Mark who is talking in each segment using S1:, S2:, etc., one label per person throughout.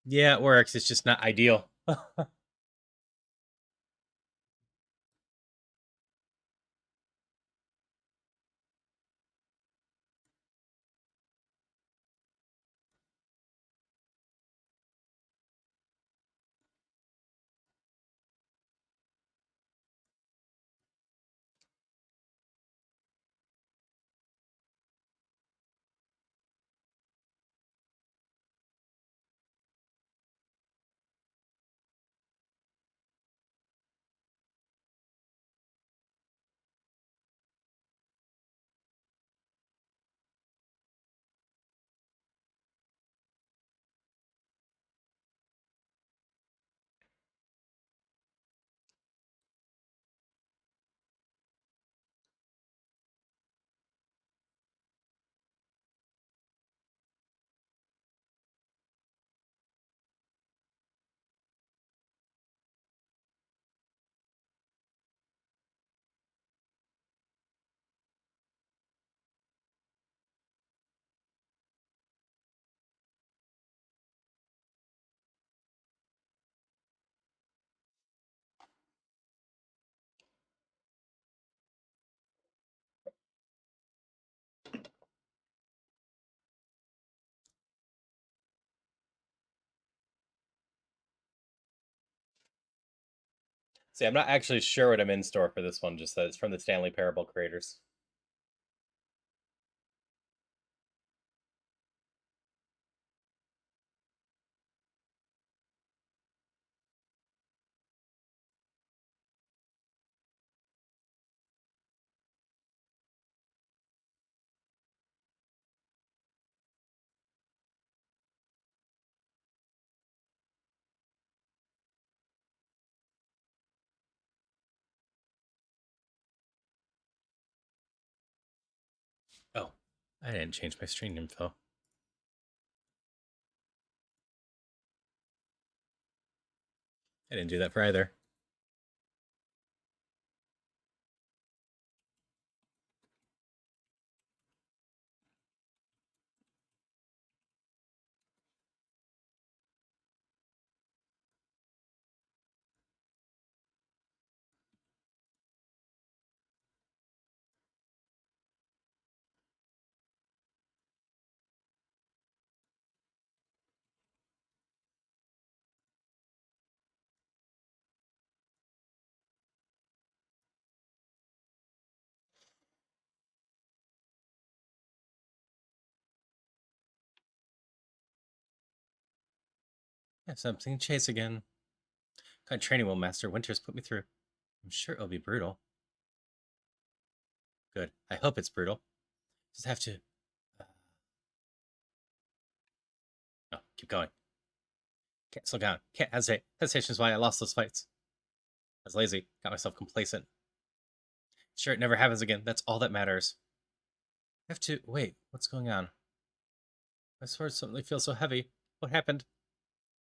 S1: Yeah, it works. It's just not ideal. See, I'm not actually sure what I'm in store for this one, just that it's from the Stanley Parable creators. Oh, I didn't change my stream info. I didn't do that for either. Yeah, something to chase again. What kind of training will Master Winters put me through? I'm sure it'll be brutal. Good. I hope it's brutal. Just have to. No, keep going. Can't slow down. Can't hesitate. Hesitation is why I lost those fights. I was lazy. Got myself complacent. Sure, it never happens again. That's all that matters. I have to. Wait, what's going on? My sword suddenly feels so heavy. What happened?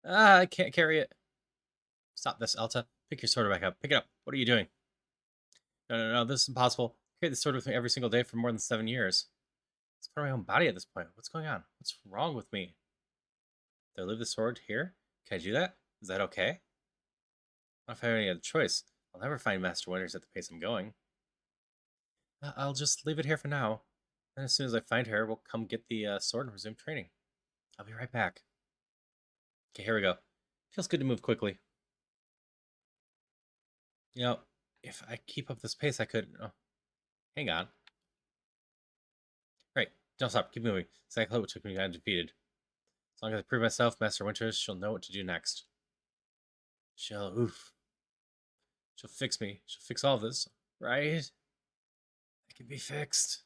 S1: Ah, I can't carry it. Stop this, Alta. Pick your sword back up. Pick it up. What are you doing? No, no, no. This is impossible. I carry this sword with me every single day for more than 7 years. It's part of my own body at this point. What's going on? What's wrong with me? Do I leave the sword here? Can I do that? Is that okay? What if I have any other choice? I'll never find Master Winters at the pace I'm going. I'll just leave it here for now. And as soon as I find her, we'll come get the sword and resume training. I'll be right back. Okay, here we go. Feels good to move quickly. You know, if I keep up this pace, I could. Oh, hang on. Right, don't stop. Keep moving. Exactly what took me undefeated. As long as I prove myself, Master Winters, she'll know what to do next. Oof. She'll fix me. She'll fix all of this, right? I can be fixed.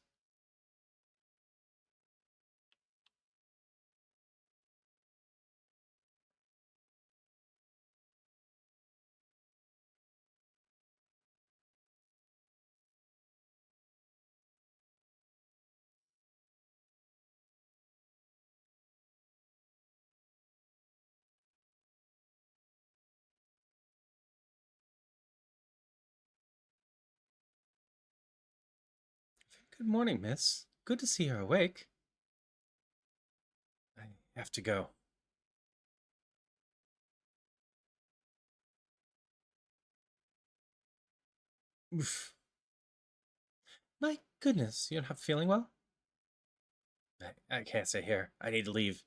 S1: Good morning, miss. Good to see you're awake. I have to go. Oof. My goodness, you're not feeling well? I can't stay here. I need to leave.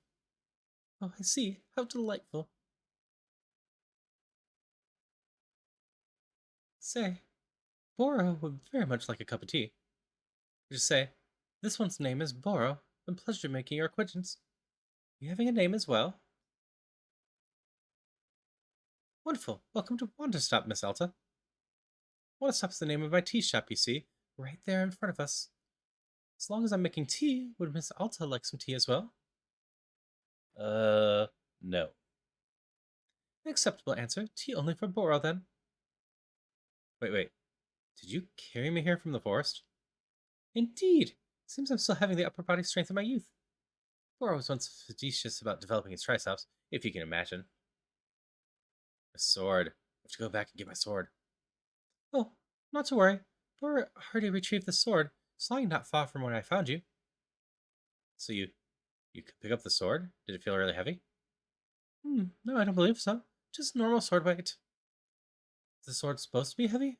S1: Oh, I see. How delightful. Say, Boro would very much like a cup of tea. Just say, this one's name is Boro. Been pleasure making your acquaintance. You having a name as well? Wonderful. Welcome to Wanderstop, Miss Alta. Wanderstop's the name of my tea shop, you see, right there in front of us. As long as I'm making tea, would Miss Alta like some tea as well? No. An acceptable answer. Tea only for Boro, then. Wait. Did you carry me here from the forest? Indeed. Seems I'm still having the upper body strength of my youth. Boro was once facetious about developing his triceps, if you can imagine. A sword. I have to go back and get my sword. Oh, not to worry. Boro already retrieved the sword. It's lying not far from where I found you. So you could pick up the sword? Did it feel really heavy? No, I don't believe so. Just normal sword weight. Is the sword supposed to be heavy?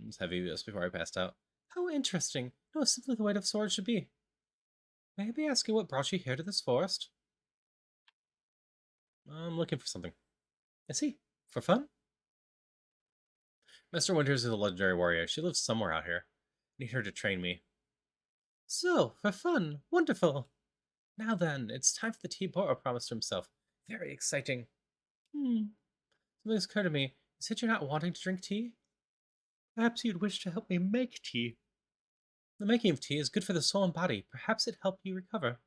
S1: It's heavy just before I passed out. How interesting. No, it's simply the weight of sword should be. May I be asking what brought you here to this forest? I'm looking for something. I see. For fun? Mr. Winters is a legendary warrior. She lives somewhere out here. Need her to train me. So, for fun. Wonderful. Now then, it's time for the tea Boro promised to himself. Very exciting. Something's occurred to me. Is it you're not wanting to drink tea? Perhaps you'd wish to help me make tea. The making of tea is good for the soul and body. Perhaps it'd help you recover.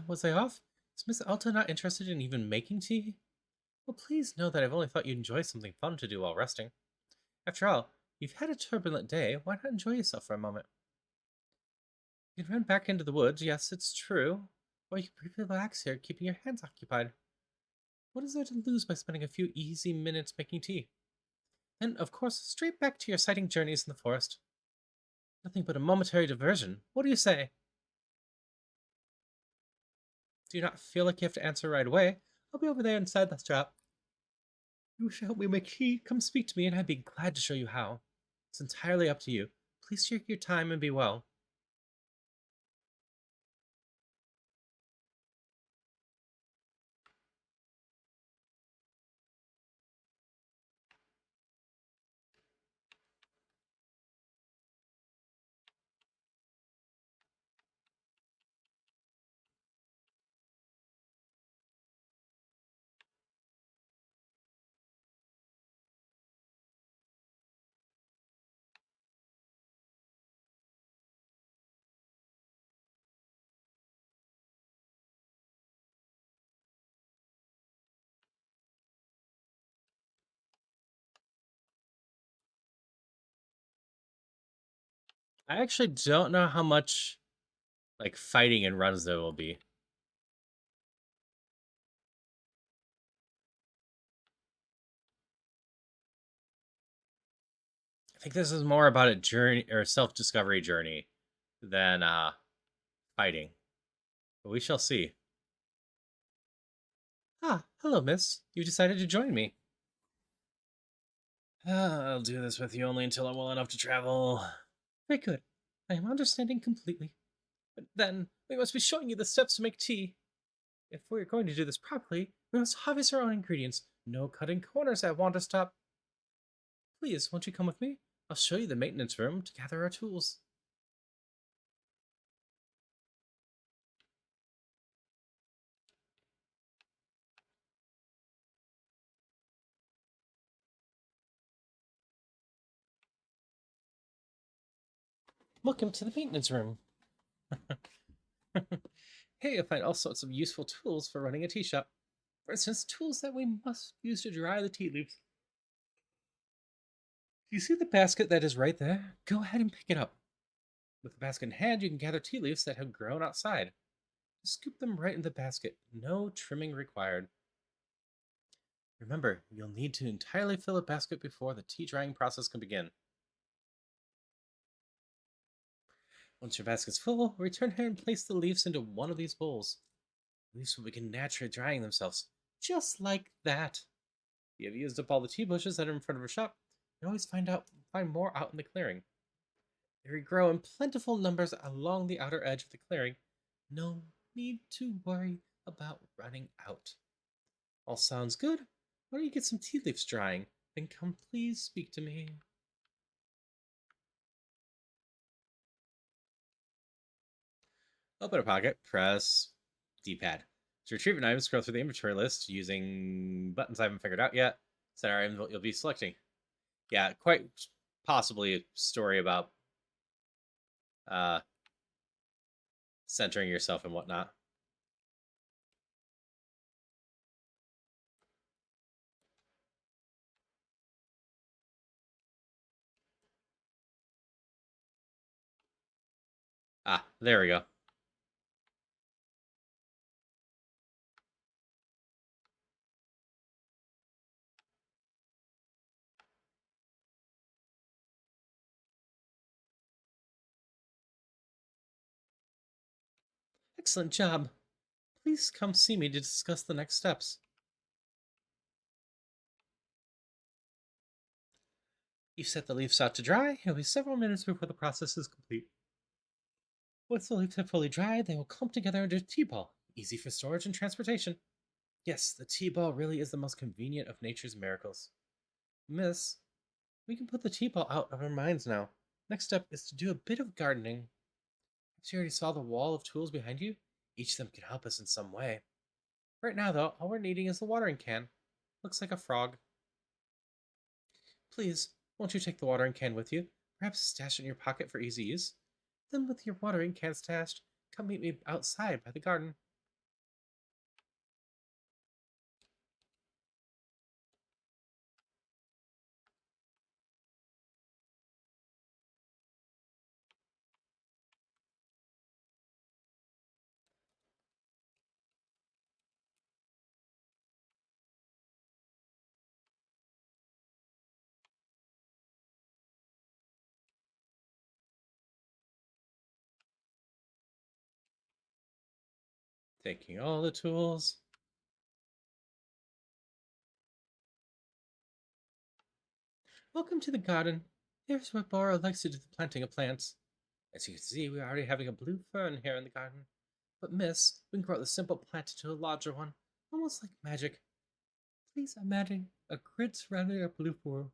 S1: Was I off? Is Miss Alta not interested in even making tea? Well, please know that I've only thought you'd enjoy something fun to do while resting. After all, you've had a turbulent day. Why not enjoy yourself for a moment? You can run back into the woods, yes, it's true. Or you can briefly relax here, keeping your hands occupied. What is there to lose by spending a few easy minutes making tea? And, of course, straight back to your sighting journeys in the forest. Nothing but a momentary diversion. What do you say? Do you not feel like you have to answer right away? I'll be over there inside the shop. You wish to help me make tea? Come speak to me, and I'd be glad to show you how. It's entirely up to you. Please take your time and be well. I actually don't know how much like fighting in runs there will be. I think this is more about a journey or self-discovery journey than fighting. But we shall see. Hello, miss. You decided to join me. I'll do this with you only until I'm well enough to travel. Very good. I am understanding completely. But then, we must be showing you the steps to make tea. If we're going to do this properly, we must harvest our own ingredients. No cutting corners at Wanderstop. Please, won't you come with me? I'll show you the maintenance room to gather our tools. Welcome to the maintenance room. Here you'll find all sorts of useful tools for running a tea shop. For instance, tools that we must use to dry the tea leaves. Do you see the basket that is right there? Go ahead and pick it up. With the basket in hand, you can gather tea leaves that have grown outside. Scoop them right in the basket. No trimming required. Remember, you'll need to entirely fill a basket before the tea drying process can begin. Once your basket's full, return here and place the leaves into one of these bowls. Leaves will begin naturally drying themselves. Just like that. You have used up all the tea bushes that are in front of our shop. You always find more out in the clearing. They grow in plentiful numbers along the outer edge of the clearing. No need to worry about running out. All sounds good. Why don't you get some tea leaves drying? Then come please speak to me. Open a pocket, press D-pad. To retrieve an item, scroll through the inventory list using buttons I haven't figured out yet. Set our item you'll be selecting. Yeah, quite possibly a story about uh, centering yourself and whatnot. Ah, there we go. Excellent job. Please come see me to discuss the next steps. You've set the leaves out to dry. It'll be several minutes before the process is complete. Once the leaves have fully dried, they will clump together into a tea ball, easy for storage and transportation. Yes, the tea ball really is the most convenient of nature's miracles. Miss, we can put the tea ball out of our minds now. Next step is to do a bit of gardening. Perhaps you already saw the wall of tools behind you? Each of them can help us in some way. Right now, though, all we're needing is the watering can. Looks like a frog. Please, won't you take the watering can with you? Perhaps stash it in your pocket for easy use? Then, with your watering can stashed, come meet me outside by the garden. Taking all the tools. Welcome to the garden. Here's where Bora likes to do the planting of plants. As you can see, we're already having a blue fern here in the garden. But miss, we can grow the simple plant into a larger one, almost like magic. Please imagine a grid surrounding a blue fern.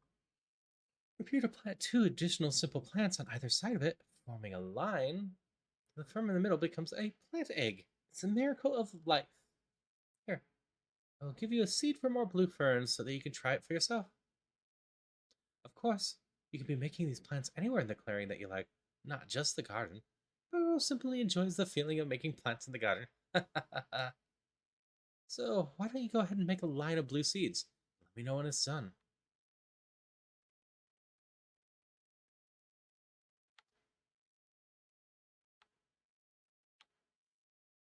S1: If you were to plant two additional simple plants on either side of it, forming a line, the fern in the middle becomes a plant egg. It's a miracle of life. Here, I'll give you a seed for more blue ferns so that you can try it for yourself. Of course, you can be making these plants anywhere in the clearing that you like, not just the garden. Burrow simply enjoys the feeling of making plants in the garden. So, why don't you go ahead and make a line of blue seeds? Let me know when it's done.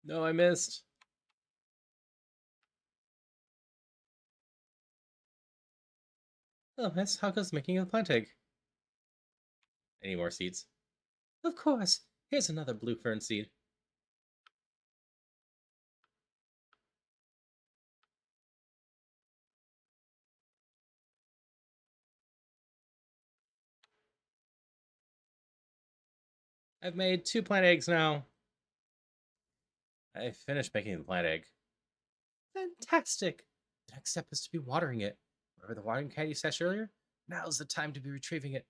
S1: No, I missed. Oh, miss, how goes making a plant egg? Any more seeds? Of course. Here's another blue fern seed. I've made two plant eggs now. I finished making the plant egg. Fantastic! The next step is to be watering it. Remember the watering can you stashed earlier? Now's the time to be retrieving it.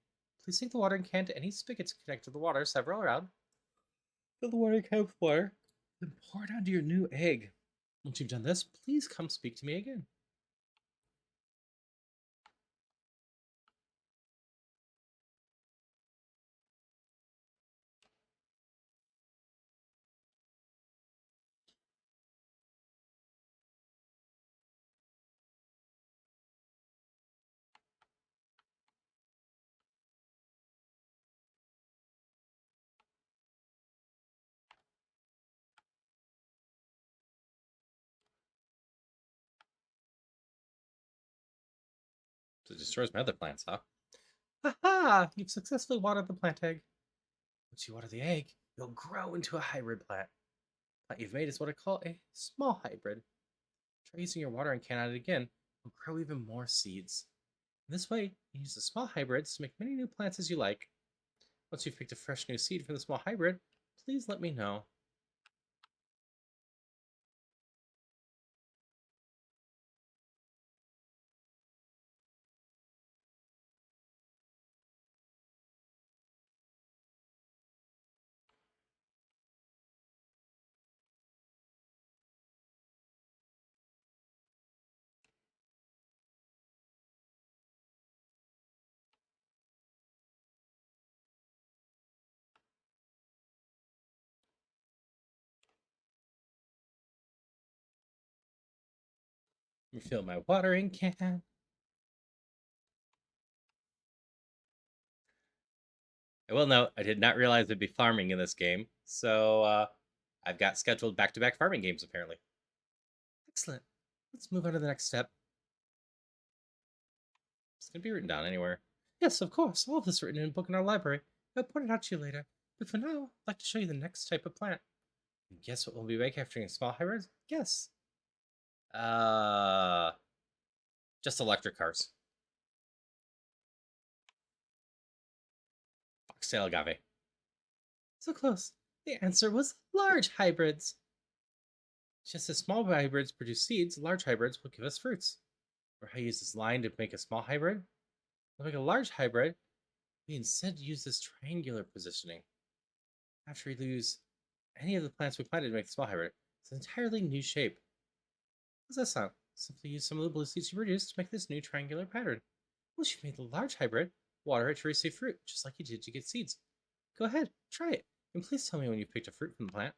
S1: Please take the watering can to any spigots connected to the water several around. Fill the watering can with water, then pour it onto your new egg. Once you've done this, please come speak to me again. So it destroys my other plants, huh? Ha ha! You've successfully watered the plant egg. Once you water the egg, you'll grow into a hybrid plant. What you've made is what I call a small hybrid. Try using your watering can on it again, will grow even more seeds. In this way, you use the small hybrids to make many new plants as you like. Once you've picked a fresh new seed from the small hybrid, please let me know. Refill my watering can. I will note, I did not realize there'd be farming in this game, so I've got scheduled back-to-back farming games apparently. Excellent. Let's move on to the next step. It's gonna be written down anywhere. Yes, of course. All of this written in a book in our library. I'll point it out to you later. But for now, I'd like to show you the next type of plant. And guess what we'll be making after small hybrids? Guess. Uh, just electric cars. Foxtail agave. So close. The answer was large hybrids. Just as small hybrids produce seeds, large hybrids will give us fruits. Or how you use this line to make a small hybrid? To make a large hybrid, we instead use this triangular positioning. After we lose any of the plants we planted to make the small hybrid, it's an entirely new shape. How does that sound? Simply use some of the blue seeds you produced to make this new triangular pattern. Once you've made the large hybrid, water it to receive fruit, just like you did to get seeds. Go ahead, try it, and please tell me when you've picked a fruit from the plant.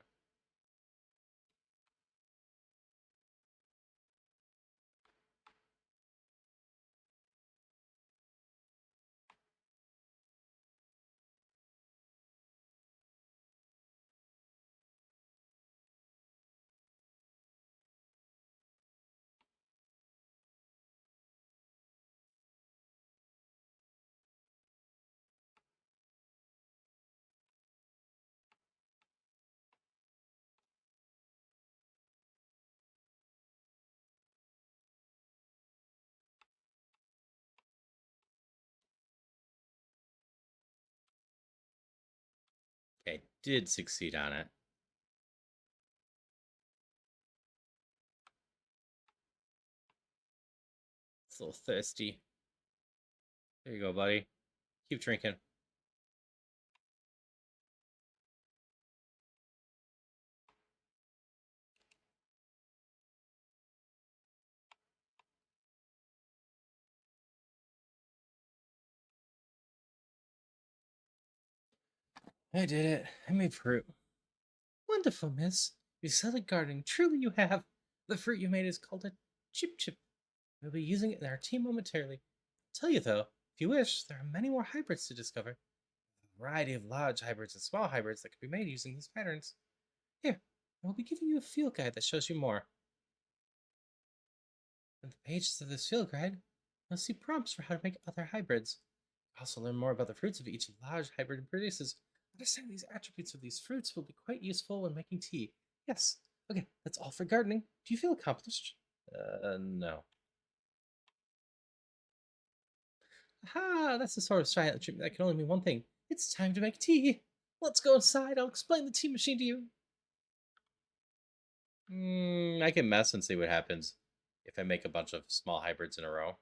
S1: Okay, did succeed on it. It's a little thirsty. There you go, buddy. Keep drinking. I did it. I made fruit. Wonderful, miss. You excelled gardening. Truly you have. The fruit you made is called a chip chip. We'll be using it in our tea momentarily. I'll tell you though, if you wish, there are many more hybrids to discover. A variety of large hybrids and small hybrids that can be made using these patterns. Here, I will be giving you a field guide that shows you more. In the pages of this field guide, you'll see prompts for how to make other hybrids. You'll also learn more about the fruits of each large hybrid produces. Understanding these attributes of these fruits will be quite useful when making tea. Yes. Okay, that's all for gardening. Do you feel accomplished? No. Aha, that's the sort of silent treatment that can only mean one thing. It's time to make tea. Let's go inside. I'll explain the tea machine to you. I can mess and see what happens if I make a bunch of small hybrids in a row.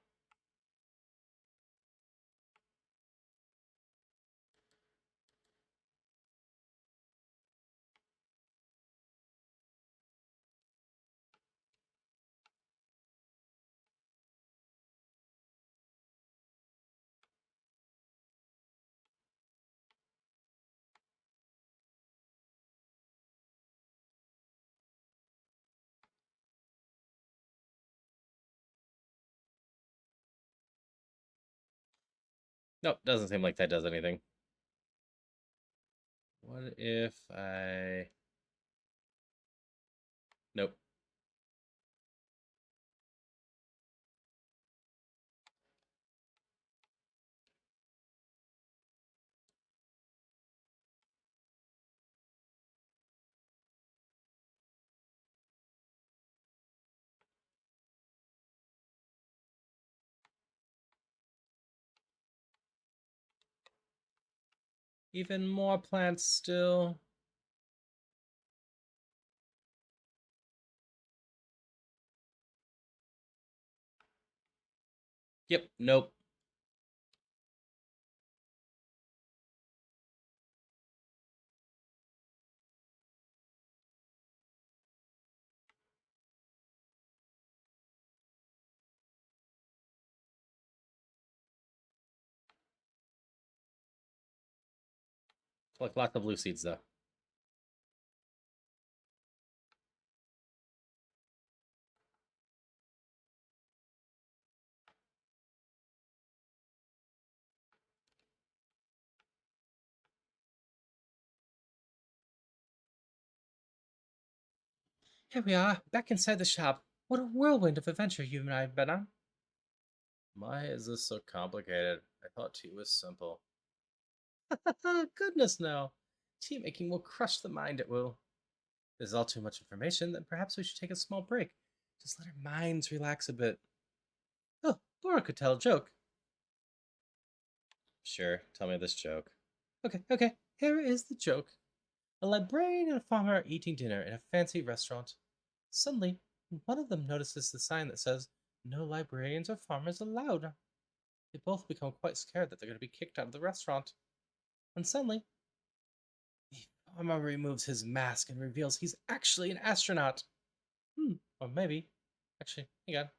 S1: Nope, doesn't seem like that does anything. What if I... Nope. Even more plants still. Yep, nope. Like lots of blue seeds, though. Here we are, back inside the shop. What a whirlwind of adventure you and I have been on. Why is this so complicated? I thought tea was simple. Goodness, no. Tea making will crush the mind, it will. There's all too much information, then perhaps we should take a small break. Just let our minds relax a bit. Oh, Laura could tell a joke. Sure, tell me this joke. Okay, here is the joke. A librarian and a farmer are eating dinner in a fancy restaurant. Suddenly, one of them notices the sign that says, "No librarians or farmers allowed." They both become quite scared that they're going to be kicked out of the restaurant. And suddenly, the farmer removes his mask and reveals he's actually an astronaut. Or maybe, actually, hang on.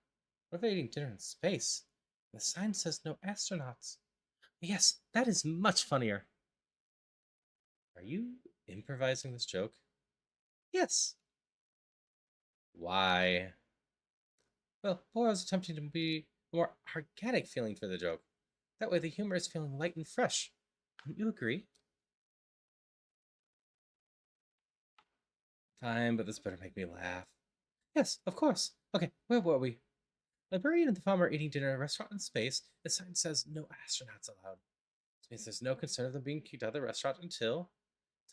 S1: What if they're eating dinner in space? The sign says no astronauts. Yes, that is much funnier. Are you improvising this joke? Yes. Why? Well, Laura's attempting to be more organic feeling for the joke. That way the humor is feeling light and fresh. Don't you agree? Fine, but this better make me laugh. Yes, of course. Okay, where were we? Librarian and the farmer are eating dinner in a restaurant in space. The sign says no astronauts allowed. This means there's no concern of them being kicked out of the restaurant until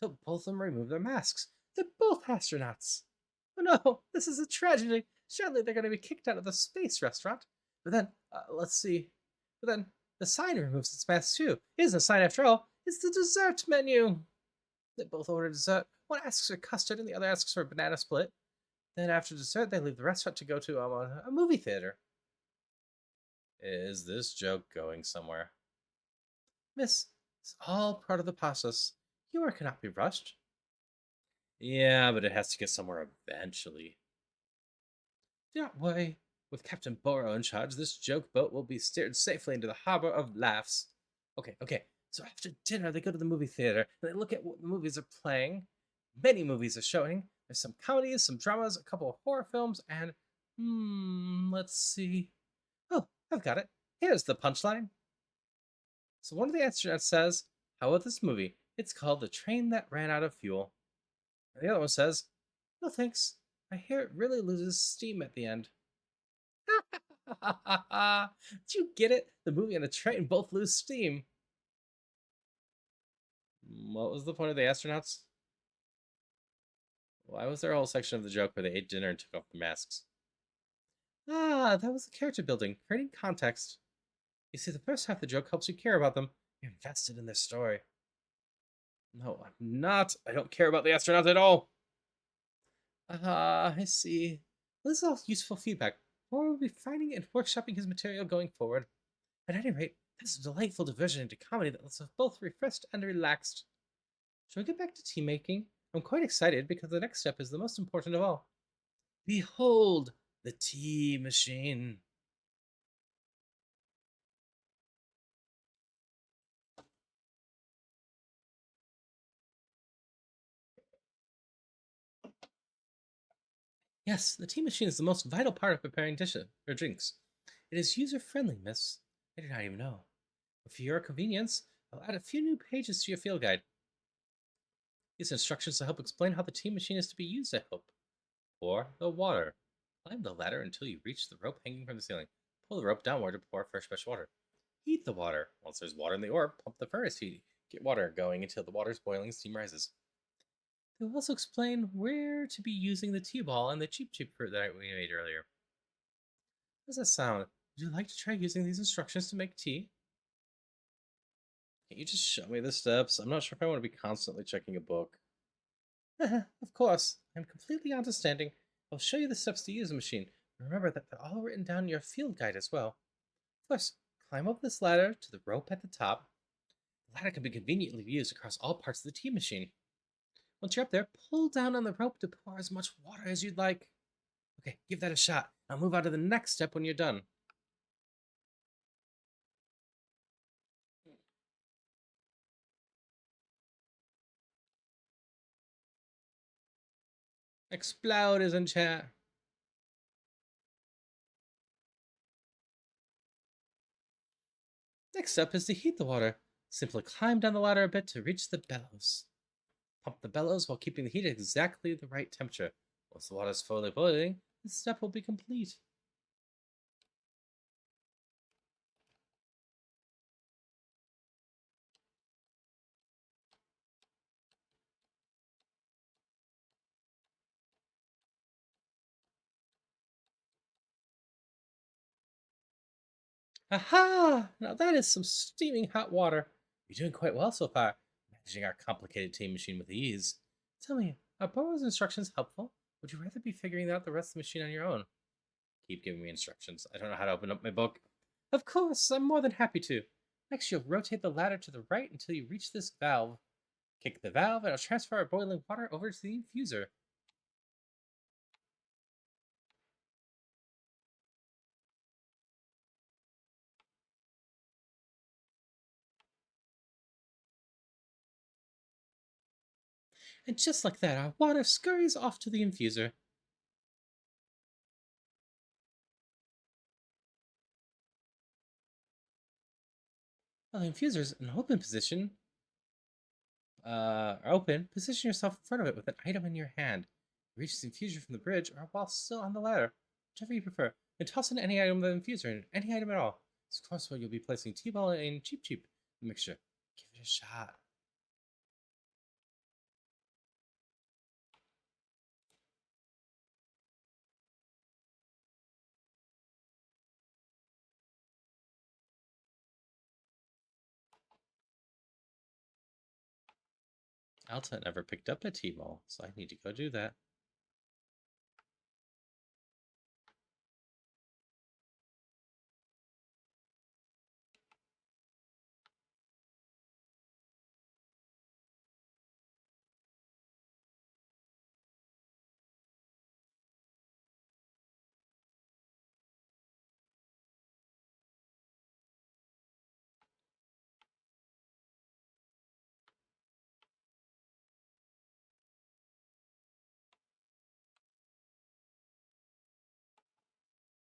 S1: both of them remove their masks. They're both astronauts. Oh no, this is a tragedy. Surely they're going to be kicked out of the space restaurant. But then, let's see. But then the sign removes its mask too. It isn't a sign after all. It's the dessert menu. They both order dessert. One asks for custard and the other asks for a banana split. Then after dessert, they leave the restaurant to go to a movie theater. Is this joke going somewhere? Miss, it's all part of the process. Humor cannot be rushed. Yeah, but it has to get somewhere eventually. Do not worry. With Captain Boro in charge, this joke boat will be steered safely into the harbor of laughs. Okay. So after dinner, they go to the movie theater and they look at what the movies are playing. Many movies are showing. There's some comedies, some dramas, a couple of horror films, and let's see. Oh, I've got it. Here's the punchline. So one of the astronauts says, "How about this movie? It's called The Train That Ran Out of Fuel." And the other one says, "No thanks. I hear it really loses steam at the end." Did you get it? The movie and the train both lose steam. What was the point of the astronauts? Why was there a whole section of the joke where they ate dinner and took off the masks? That was the character building, creating context. You see, the first half of the joke helps you care about them. You're invested in their story. No, I'm not. I don't care about the astronauts at all. I see. This is all useful feedback. Or we'll be finding and workshopping his material going forward. At any rate, this is a delightful diversion into comedy that lets us both refreshed and relaxed. Shall we get back to tea making? I'm quite excited because the next step is the most important of all. Behold, the tea machine. Yes, the tea machine is the most vital part of preparing dishes or drinks. It is user-friendly, miss. I did not even know. But for your convenience, I'll add a few new pages to your field guide. These instructions will help explain how the tea machine is to be used, I hope. Pour the water. Climb the ladder until you reach the rope hanging from the ceiling. Pull the rope downward to pour fresh water. Heat the water. Once there's water in the ore, pump the furnace heat. Get water going until the water's boiling, steam rises. They will also explain where to be using the tea ball and the cheap fruit that we made earlier. How does that sound? Would you like to try using these instructions to make tea? Can you just show me the steps? I'm not sure if I want to be constantly checking a book. Of course, I'm completely understanding. I'll show you the steps to use the machine. Remember that they're all written down in your field guide as well. First, climb up this ladder to the rope at the top. The ladder can be conveniently used across all parts of the tea machine. Once you're up there, pull down on the rope to pour as much water as you'd like. Okay, give that a shot. I'll move on to the next step when you're done. Explode is in chat. Next up is to heat the water. Simply climb down the ladder a bit to reach the bellows. Pump the bellows while keeping the heat at exactly the right temperature. Once the water is fully boiling, this step will be complete. Aha! Now that is some steaming hot water. You're doing quite well so far, managing our complicated tea machine with ease. Tell me, are Bobo's instructions helpful? Would you rather be figuring out the rest of the machine on your own? Keep giving me instructions. I don't know how to open up my book. Of course, I'm more than happy to. Next, you'll rotate the ladder to the right until you reach this valve. Kick the valve, and it'll transfer our boiling water over to the infuser. And just like that, our water scurries off to the infuser. While the infuser's in open position, position yourself in front of it with an item in your hand. Reach the infuser from the bridge or while still on the ladder, whichever you prefer, and toss in any item of the infuser and any item at all. It's close to where you'll be placing T-ball and cheap mixture. Give it a shot. Alta never picked up a T-ball, so I need to go do that.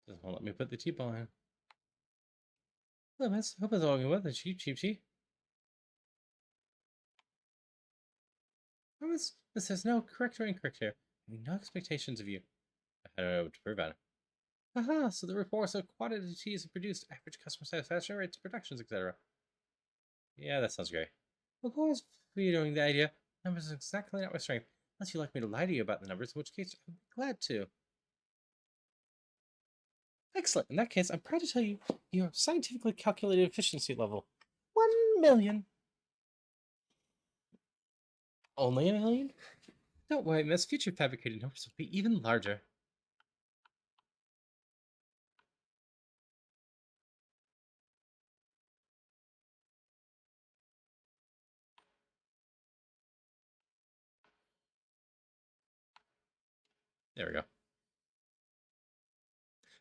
S1: Doesn't want to let me put the T-ball in. Hello, miss. Hope it's all going well. The cheap tea. Promise, this has no correct or incorrect here. I mean, no expectations of you. I don't know what to prove on it. Aha, so the reports of quantities are produced, average customer satisfaction rates, productions, etc. Yeah, that sounds great. Of course, vetoing the idea. Numbers are exactly not my strength. Unless you'd like me to lie to you about the numbers, in which case I'd be glad to. Excellent. In that case, I'm proud to tell you your scientifically calculated efficiency level. 1,000,000. Only a million? Don't worry, miss. Future fabricated numbers will be even larger. There we go.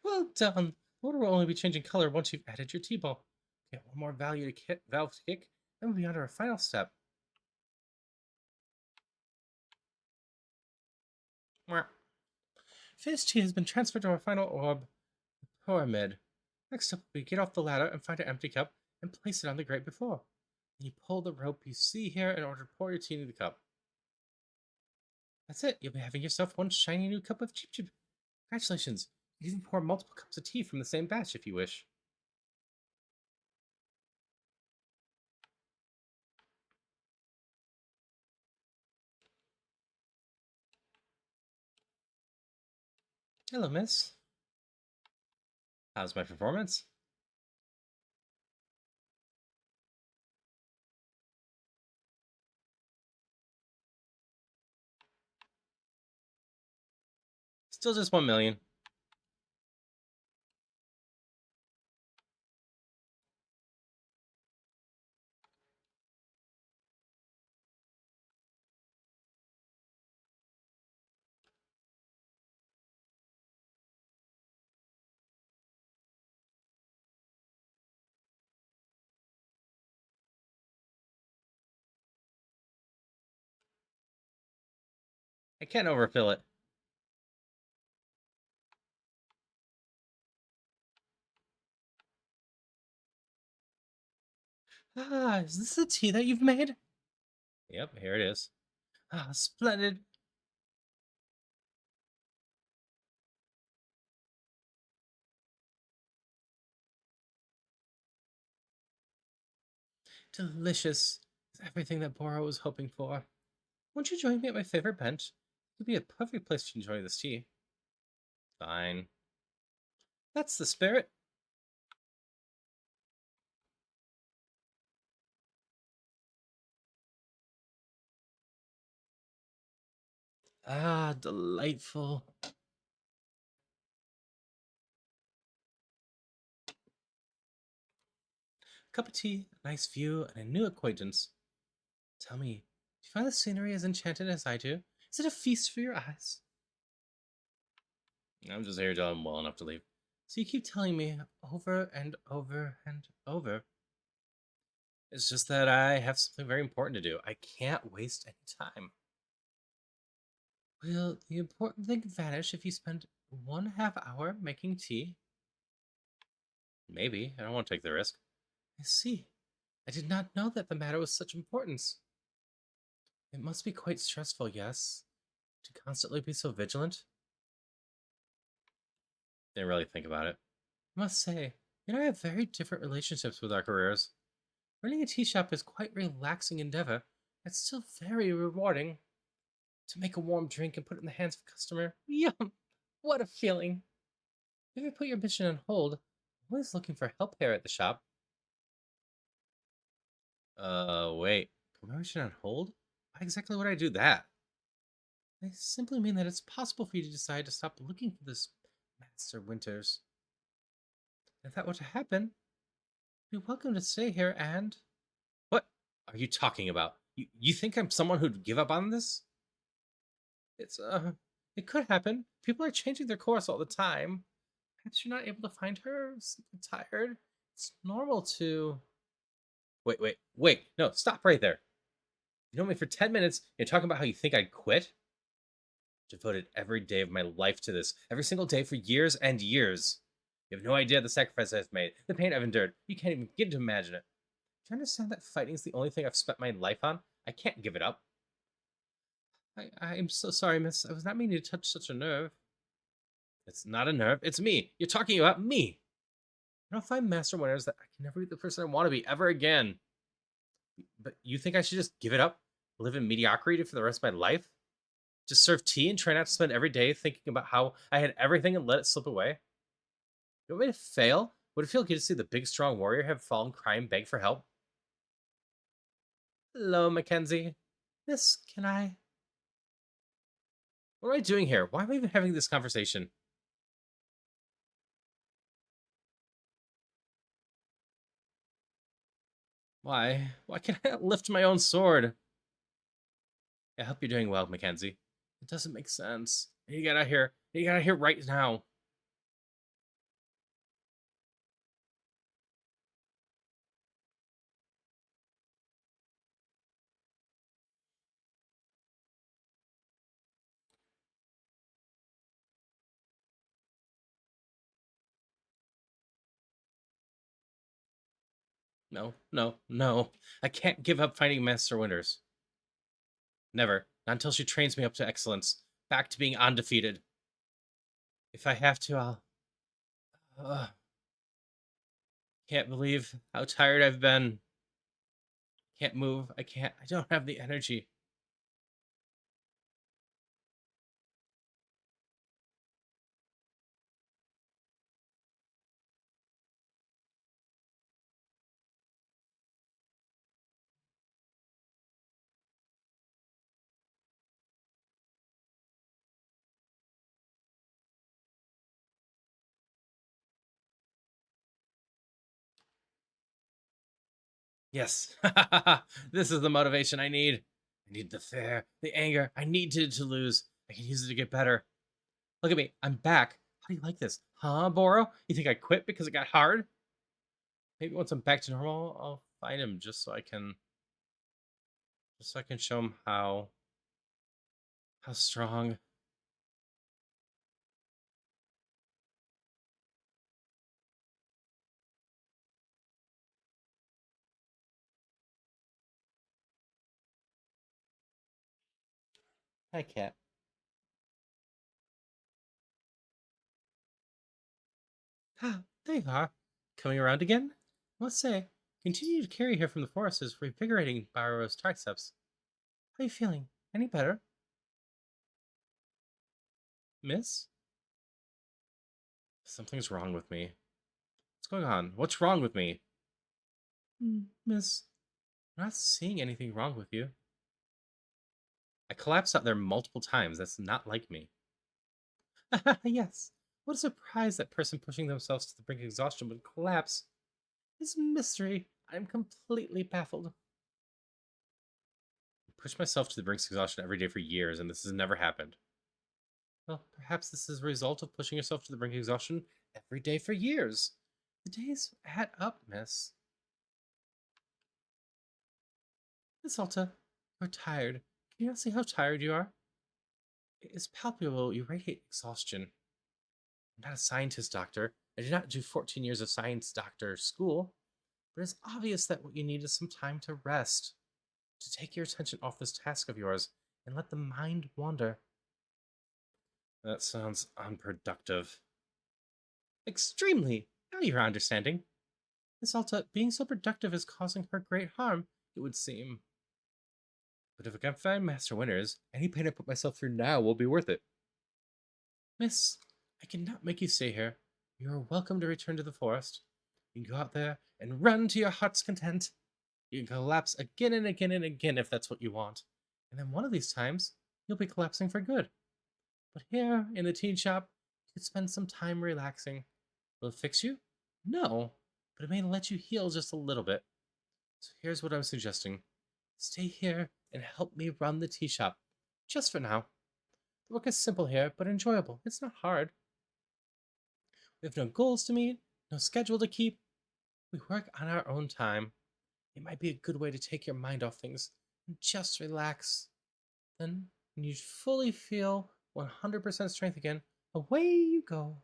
S1: Well done. The water will only be changing color once you've added your T-ball. Get one more valve to kick, then we'll be on to our final step. Mwah. Phase T has been transferred to our final orb, the pyramid. Next up, we get off the ladder and find an empty cup and place it on the grate before. Then you pull the rope you see here in order to pour your tea into the cup. That's it. You'll be having yourself one shiny new cup of cheap. Congratulations. You can even pour multiple cups of tea from the same batch if you wish. Hello, miss. How's my performance? Still just 1 million. I can't overfill it. Ah, is this the tea that you've made? Yep, here it is. Ah, splendid. Delicious. It's everything that Bora was hoping for. Won't you join me at my favorite bench? It would be a perfect place to enjoy this tea. Fine. That's the spirit. Ah, delightful. Cup of tea, a nice view, and a new acquaintance. Tell me, do you find the scenery as enchanted as I do? Is it a feast for your eyes? I'm just here till I'm well enough to leave. So you keep telling me over and over and over. It's just that I have something very important to do. I can't waste any time. Will the important thing vanish if you spend 1/2 hour making tea? Maybe. I don't want to take the risk. I see. I did not know that the matter was such importance. It must be quite stressful, yes, to constantly be so vigilant. Didn't really think about it. I must say, you and I have very different relationships with our careers. Running a tea shop is quite a relaxing endeavor. It's still very rewarding. To make a warm drink and put it in the hands of a customer. Yum! What a feeling! If you put your mission on hold, I'm always looking for help here at the shop. Wait. Put my mission on hold? Why exactly would I do that? I simply mean that it's possible for you to decide to stop looking for this Master Winters. If that were to happen, you're welcome to stay here and. What are you talking about? You think I'm someone who'd give up on this? It's, it could happen. People are changing their course all the time. Perhaps you're not able to find her, simply tired. It's normal to. Wait. No, stop right there. You know me for 10 minutes, you're talking about how you think I'd quit? Devoted every day of my life to this, every single day for years and years. You have no idea the sacrifice I've made, the pain I've endured. You can't even begin to imagine it. Do you understand that fighting is the only thing I've spent my life on? I can't give it up. I'm so sorry, miss. I was not meaning to touch such a nerve. It's not a nerve, it's me. You're talking about me. I don't find Master Winners that I can never be the person I want to be ever again. But you think I should just give it up? Live in mediocrity for the rest of my life? Just serve tea and try not to spend every day thinking about how I had everything and let it slip away? You want me to fail? Would it feel good to see the big, strong warrior have fallen, cry, and beg for help? Hello, Mackenzie. Miss, can I? What am I doing here? Why am I even having this conversation? Why? Why can't I not lift my own sword? I hope you're doing well, Mackenzie. It doesn't make sense. You get out here. You get out here right now. No. I can't give up fighting Master Winters. Never. Not until she trains me up to excellence. Back to being undefeated. If I have to, I'll. Uh, can't believe how tired I've been. Can't move. I can't. I don't have the energy. Yes. This is the motivation I need. I need the fear, the anger. I need to lose. I can use it to get better. Look at me. I'm back. How do you like this? Huh, Boro? You think I quit because it got hard? Maybe once I'm back to normal, I'll find him just so I can show him how strong. Hi, cat. Ah, there you are. Coming around again? I must say, continue to carry here from the forest is revigorating Boro's triceps. How are you feeling? Any better? Miss? Something's wrong with me. What's going on? What's wrong with me? Miss, I'm not seeing anything wrong with you. I collapsed out there multiple times. That's not like me. Yes. What a surprise that person pushing themselves to the brink of exhaustion would collapse. This mystery. I'm completely baffled. I pushed myself to the brink of exhaustion every day for years, and this has never happened. Well, perhaps this is a result of pushing yourself to the brink of exhaustion every day for years. The days add up, miss. Miss Alta, you're tired. Can you not see how tired you are? It is palpable you radiate exhaustion. I'm not a scientist, doctor. I did not do 14 years of science doctor school, but it's obvious that what you need is some time to rest, to take your attention off this task of yours and let the mind wander. That sounds unproductive. Extremely! Now you're understanding. Miss Alta, being so productive is causing her great harm, it would seem. But if I can find Master Winners, any pain I put myself through now will be worth it. Miss, I cannot make you stay here. You are welcome to return to the forest. You can go out there and run to your heart's content. You can collapse again and again and again if that's what you want. And then one of these times, you'll be collapsing for good. But here, in the tea shop, you could spend some time relaxing. Will it fix you? No, but it may let you heal just a little bit. So here's what I'm suggesting. Stay here and help me run the tea shop. Just for now. The work is simple here, but enjoyable. It's not hard. We have no goals to meet, no schedule to keep. We work on our own time. It might be a good way to take your mind off things and just relax. Then, when you fully feel 100% strength again, away you go.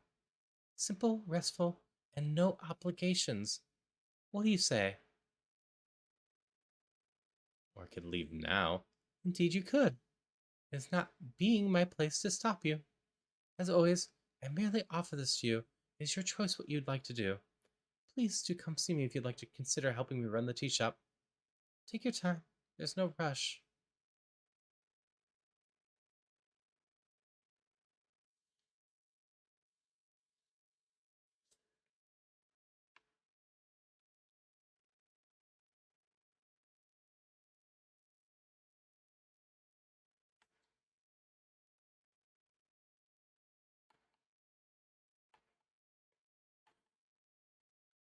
S1: Simple, restful, and no obligations. What do you say? Or I could leave now. Indeed, you could. It's not being my place to stop you. As always, I merely offer this to you. It is your choice what you'd like to do. Please do come see me if you'd like to consider helping me run the tea shop. Take your time. There's no rush.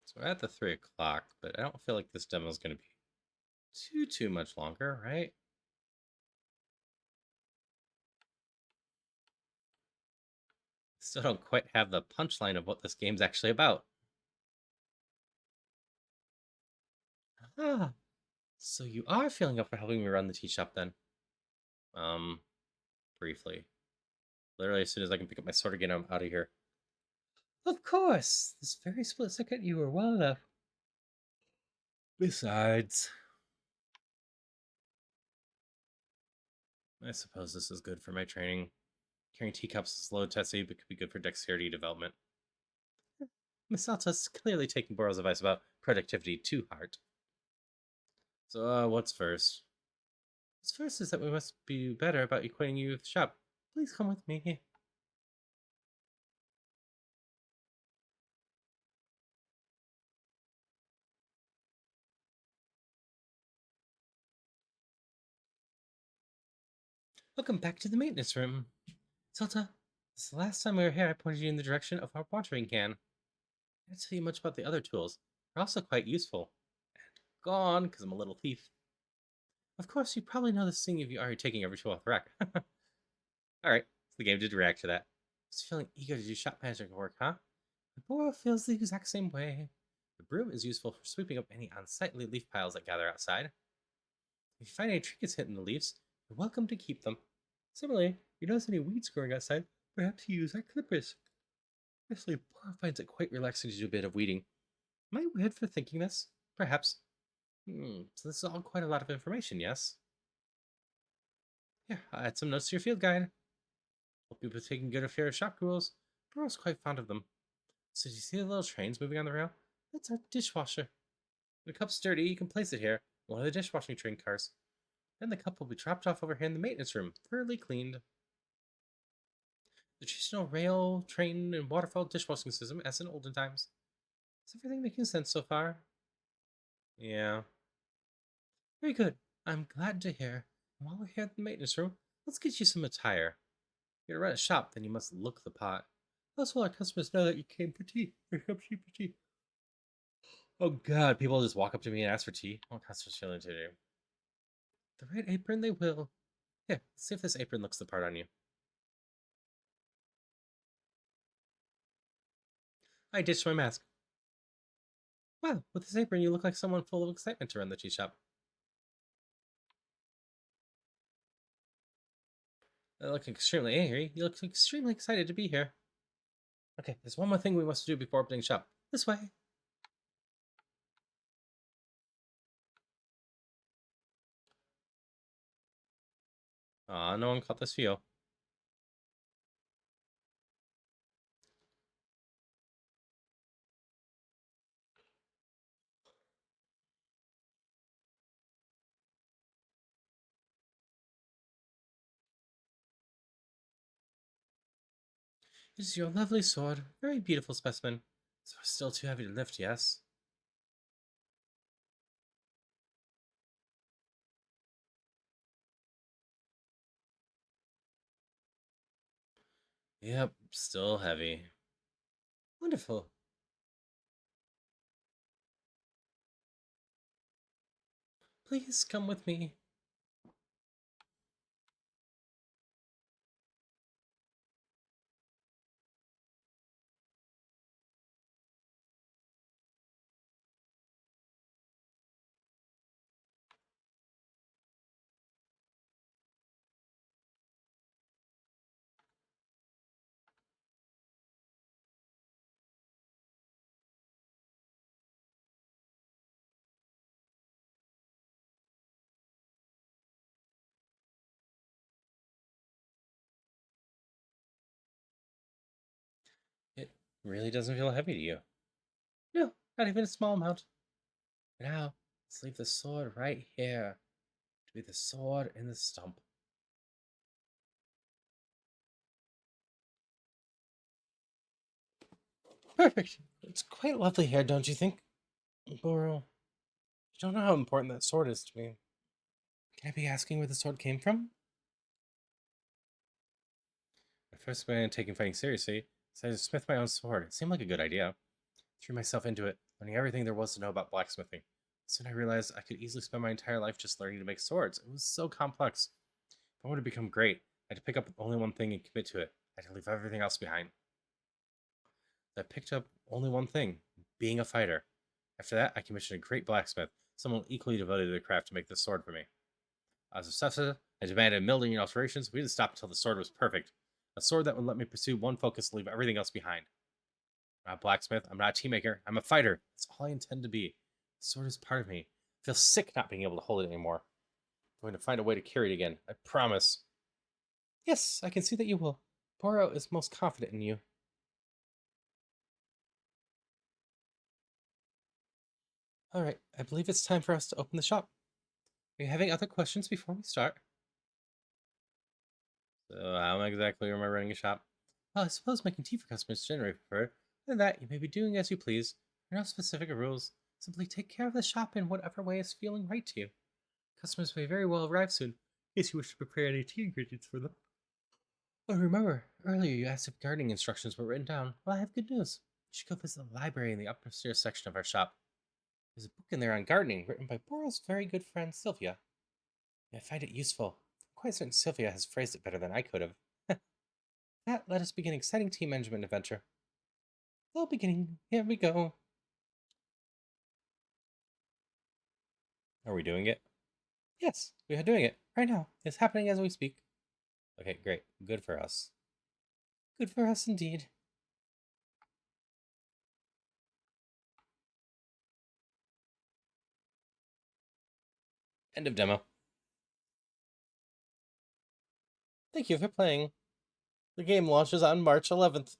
S1: So we're at the 3 o'clock, but I don't feel like this demo is going to be too much longer, right? Still don't quite have the punchline of what this game's actually about. Ah, so you are feeling up for helping me run the tea shop then? Um, briefly. Literally, as soon as I can pick up my sword again, I'm out of here. Of course! This very split second, you were well enough. Besides, I suppose this is good for my training. Carrying teacups is low testy, but could be good for dexterity development. Miss Alta's clearly taking Boro's advice about productivity to heart. So, what's first? What's first is that we must be better about acquainting you with the shop. Please come with me. Welcome back to the maintenance room. Salta, this is the last time we were here, I pointed you in the direction of our watering can. I didn't tell you much about the other tools. They're also quite useful. And gone because I'm a little thief. Of course, you probably know this thing if you are taking every show off the rack. Alright, so the game did react to that. Just feeling eager to do shop magic work, huh? The Boro feels the exact same way. The broom is useful for sweeping up any unsightly leaf piles that gather outside. If you find any trinkets hidden in the leaves, you're welcome to keep them. Similarly, if you notice any weeds growing outside, perhaps you use our clippers. Honestly, Boro finds it quite relaxing to do a bit of weeding. Am I weird for thinking this? Perhaps. So this is all quite a lot of information, yes? Yeah, I'll add some notes to your field guide. Hope you'll be taking good care of shop rules. Boro's quite fond of them. So do you see the little trains moving on the rail? That's our dishwasher. When the cup's dirty, you can place it here, in one of the dishwashing train cars. Then the cup will be dropped off over here in the maintenance room, thoroughly cleaned. The traditional rail, train, and waterfall dishwashing system as in olden times. Is everything making sense so far? Yeah. Very good. I'm glad to hear. And while we're here at the maintenance room, let's get you some attire. If you're to run a shop, then you must look the part. Thus will our customers know that you came for tea, or come cheap for tea. Oh god, people just walk up to me and ask for tea. What customers feeling today? The right apron they will. Here, let's see if this apron looks the part on you. I ditched my mask. Wow, with this apron you look like someone full of excitement to run the tea shop. I look extremely angry. You look extremely excited to be here. Okay, there's one more thing we must do before opening shop. This way. Aw, no one caught this feel. This is your lovely sword. Very beautiful specimen. So still too heavy to lift, yes? Yep, still heavy. Wonderful. Please come with me. It really doesn't feel heavy to you. No, not even a small amount. Now, let's leave the sword right here to be the sword in the stump. Perfect. It's quite lovely here, don't you think? Boro, you don't know how important that sword is to me. Can I be asking where the sword came from? I first began taking fighting seriously, decided to smith my own sword. It seemed like a good idea. Threw myself into it, learning everything there was to know about blacksmithing. Soon I realized I could easily spend my entire life just learning to make swords. It was so complex. If I wanted to become great, I had to pick up only one thing and commit to it. I had to leave everything else behind. I picked up only one thing, being a fighter. After that, I commissioned a great blacksmith, someone equally devoted to the craft to make this sword for me. I was obsessed with it. I demanded a million alterations. We didn't stop until the sword was perfect. A sword that would let me pursue one focus and leave everything else behind. I'm not a blacksmith. I'm not a tea maker. I'm a fighter. That's all I intend to be. The sword is part of me. I feel sick not being able to hold it anymore. I'm going to find a way to carry it again. I promise. Yes, I can see that you will. Boro is most confident in you. Alright, I believe it's time for us to open the shop. Are you having other questions before we start? So, how exactly am I running a shop? Well, I suppose making tea for customers is generally preferred. Other than that, you may be doing as you please. There are no specific rules. Simply take care of the shop in whatever way is feeling right to you. Customers may very well arrive soon, in case you wish to prepare any tea ingredients for them. Oh, remember, earlier you asked if gardening instructions were written down. Well, I have good news. You should go visit the library in the upstairs section of our shop. There's a book in there on gardening written by Boral's very good friend Sylvia. I find it useful. I'm quite certain Sylvia has phrased it better than I could have. That let us begin an exciting team management adventure. Still beginning. Here we go. Are we doing it? Yes, we are doing it right now. It's happening as we speak. Okay, great. Good for us. Good for us indeed. End of demo. Thank you for playing. The game launches on March 11th.